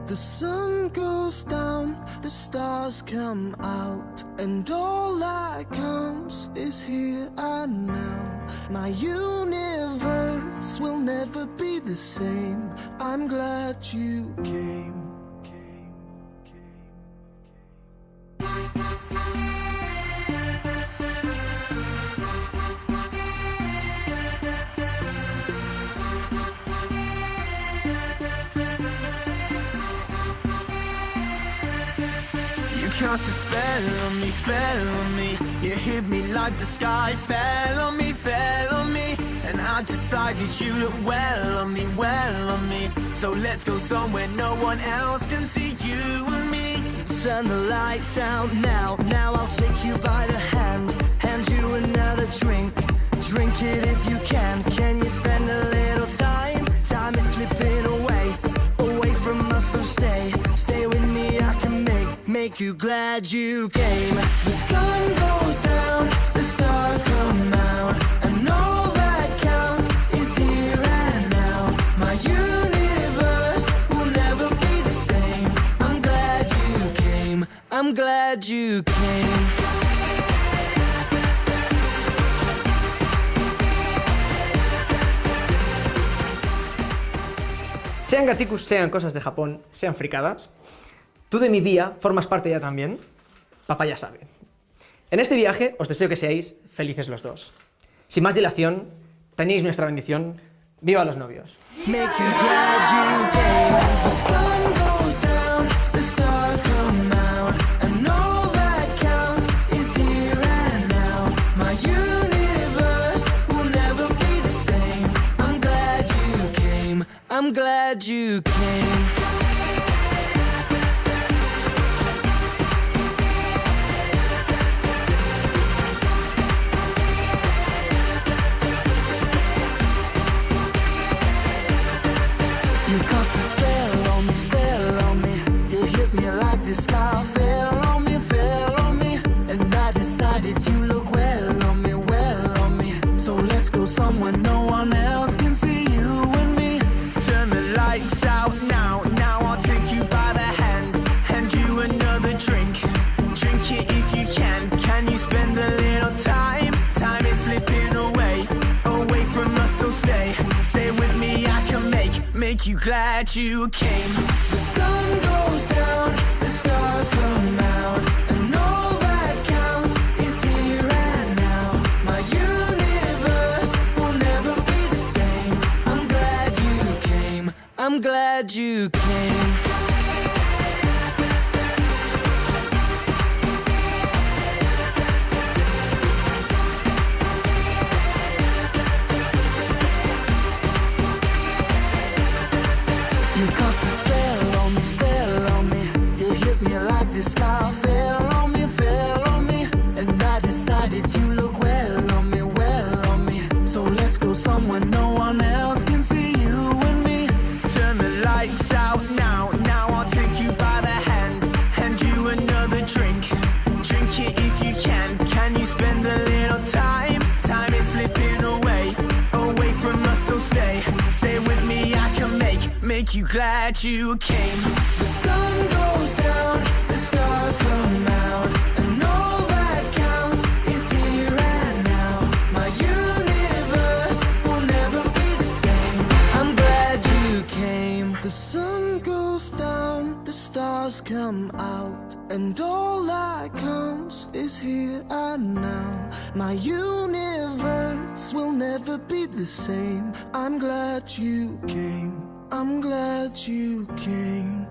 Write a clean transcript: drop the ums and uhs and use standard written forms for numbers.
The sun goes down, the stars come out, and all that counts is here and now. My universe will never be the same. I'm glad you came. You cast a spell on me. You hit me like the sky fell on me. And I decided you look well on me. So let's go somewhere no one else can see you and me. Turn the lights out now. Now I'll take you by the hand. Hand you another drink. Drink it if you can. Can you spend a little time? Time is slipping away from us, so stay with me. I can make you glad you came. The sun goes down, the stars come out, and all that counts is here and now. My universe will never be the same. I'm glad you came. I'm glad you came. Sean Gatikus, sean cosas de Japón, sean fricadas, tú de mi vía formas parte ya también, papá ya sabe. En este viaje os deseo que seáis felices los dos. Sin más dilación, tenéis nuestra bendición. ¡Viva los novios! I'm glad you came. You cast a spell on me. You hit me like the sky fell on me. And I decided you look well on me. So let's go somewhere no one else can see you and me. Turn the lights out now. Now I'll take you by the hand. Hand you another drink. Drink it if you can. Can you spend a little time? Time is slipping away from us, so stay with me. I can make you glad you came. The sun goes down, the stars come out, and all that counts is here and now. My universe will never be the same. I'm glad you came. I'm glad you came. You cast a spell on me. You hit me like the sky fell on me. And I decided you look well on me. So let's go somewhere no one else can see you and me. Turn the lights out now. Now I'll take you by the hand. Hand you another drink. Drink it if you can. Can you spend a little time? Time is slipping away from us, so stay with me. I can make you glad you came. The sun goes down, the stars come out, and all that counts is here and now. My universe will never be the same. I'm glad you came. The sun goes down, the stars come out, and all that counts is here and now. My universe will never be the same. I'm glad you came. I'm glad you came.